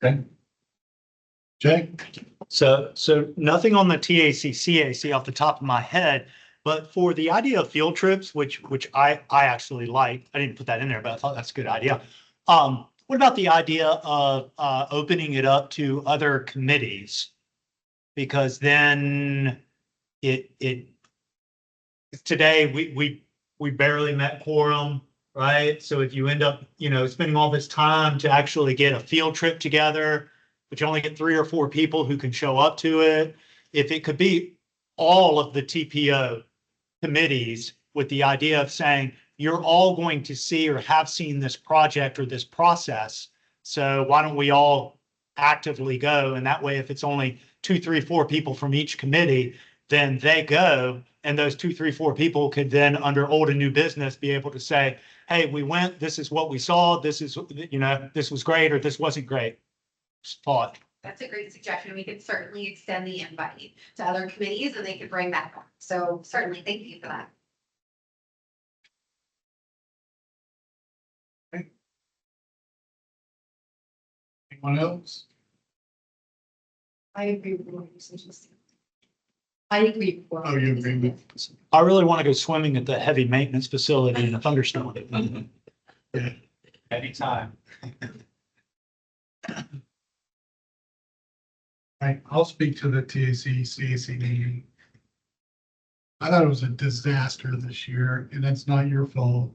Okay. Jay? So nothing on the TAC-CAC off the top of my head, but for the idea of field trips, which I actually like, I didn't put that in there, but I thought that's a good idea. What about the idea of opening it up to other committees? Because then today we barely met quorum, right? So if you end up, spending all this time to actually get a field trip together, but you only get 3 or 4 people who can show up to it, if it could be all of the TPO committees with the idea of saying, you're all going to see or have seen this project or this process. So why don't we all actively go? And that way, if it's only 2, 3, 4 people from each committee, then they go. And those 2, 3, 4 people could then, under old and new business, be able to say, hey, we went, this is what we saw, this is, this was great, or this wasn't great. Just thought. That's a great suggestion. We could certainly extend the invite to other committees and they could bring that back. So certainly, thank you for that. Okay. Anyone else? I agree with what you suggested. I agree. Oh, you agree with? I really want to go swimming at the heavy maintenance facility in a thunderstorm. Yeah. Anytime. Right, I'll speak to the TAC-CAC meeting. I thought it was a disaster this year, and that's not your fault.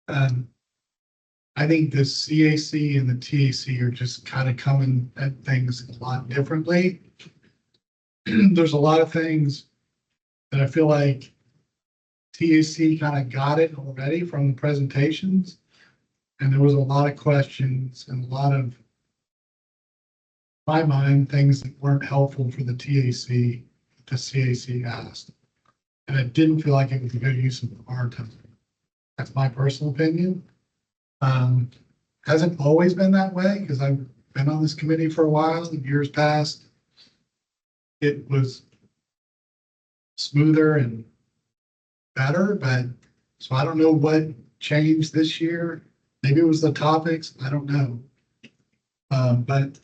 I think the CAC and the TAC are just kind of coming at things a lot differently. There's a lot of things that I feel like TAC kind of got it already from the presentations. And there was a lot of questions and a lot of, in my mind, things that weren't helpful for the TAC the CAC asked. And it didn't feel like it was a good use of our time. That's my personal opinion. Hasn't always been that way because I've been on this committee for a while in years past. It was smoother and better, but so I don't know what changed this year. Maybe it was the topics. I don't know. But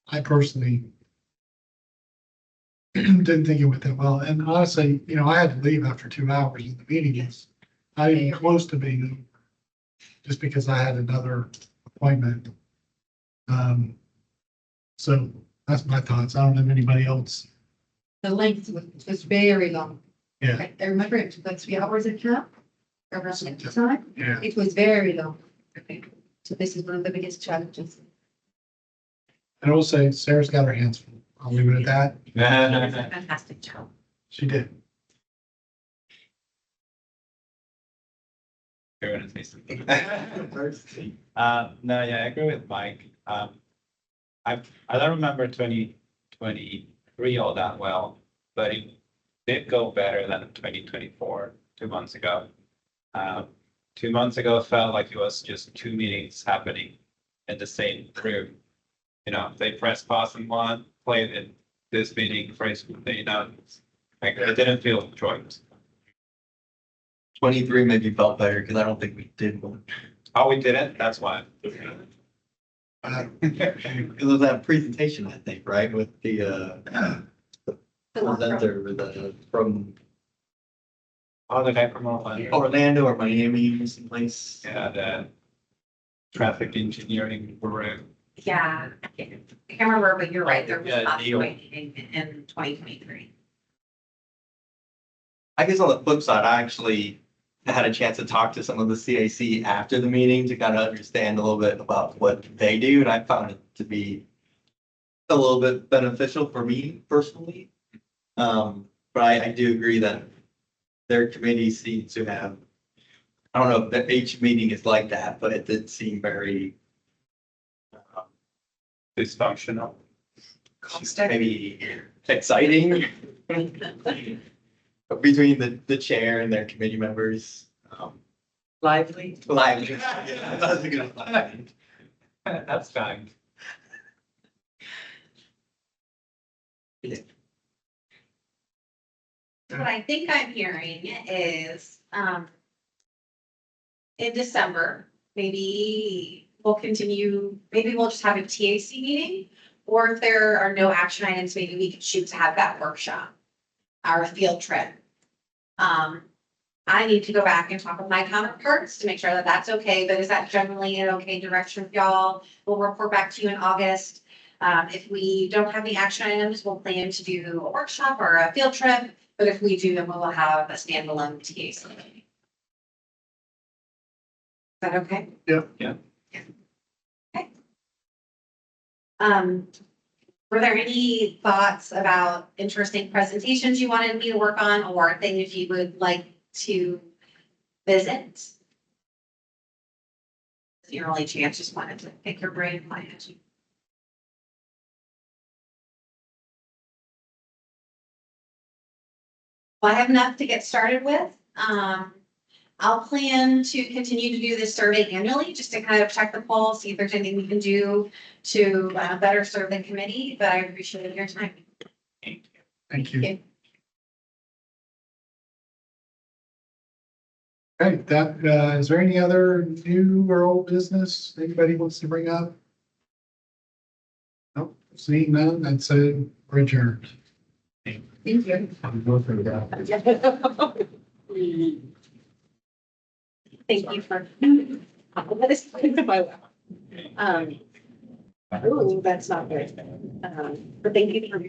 I personally didn't think it went that well. And honestly, you know, I had to leave after 2 hours and the meeting was not even close to being over, just because I had another appointment. So that's my thoughts. I don't know if anybody else. The length was very long. Yeah, I remember it took like 3 hours at camp. Around that time. yeah. It was very long. Okay. So this is one of the biggest challenges. And I will say Sarah's got her hands full. I'll leave it at that. Fantastic job. She did. You're gonna say something. No, yeah, I agree with Mike. I don't remember 2023 all that well, but it did go better than 2024, 2 months ago. 2 months ago felt like it was just 2 meetings happening in the same room. You know, they press pause on one, played in this meeting, phrase, you know, like it didn't feel joint. 23 maybe felt better because I don't think we did one. Oh, we didn't? That's why. It was that presentation, I think, right, with the presenter with the from Oh, the guy from Orlando. Orlando or Miami, someplace. Yeah, the traffic engineering guru. Yeah, I can't remember, but you're right, there was Yeah, not a Neil. meeting in 2023. I guess on the flip side, I actually had a chance to talk to some of the CAC after the meeting to kind of understand a little bit about what they do, and I found it to be a little bit beneficial for me personally. But I do agree that their committee seems to have, I don't know if that each meeting is like that, but it did seem very Dysfunctional. maybe exciting between the chair and their committee members. Lively. Lively. Yeah, that's a good line. That's kind. What I think I'm hearing is, in December, maybe we'll continue, maybe we'll just have a TAC meeting. Or if there are no action items, maybe we could shoot to have that workshop, our field trip. I need to go back and talk with my counterparts to make sure that that's okay, but is that generally an okay direction for y'all? We'll report back to you in August. If we don't have any action items, we'll plan to do a workshop or a field trip, but if we do, then we will have a standalone TAC. Is that okay? Yep. Yeah. Okay. Were there any thoughts about interesting presentations you wanted me to work on or things you would like to visit? It's your only chance, just wanted to pick your brain and find it. Well, I have enough to get started with. I'll plan to continue to do this survey annually, just to kind of check the pulse, see if there's anything we can do to better serve the committee, but I appreciate your time. Thank you. Okay, is there any other new or old business anybody wants to bring up? Nope, seeing none, I'd say we're adjourned. Thank you. Thank you for. That is my lap. Ooh, that's not good. But thank you for.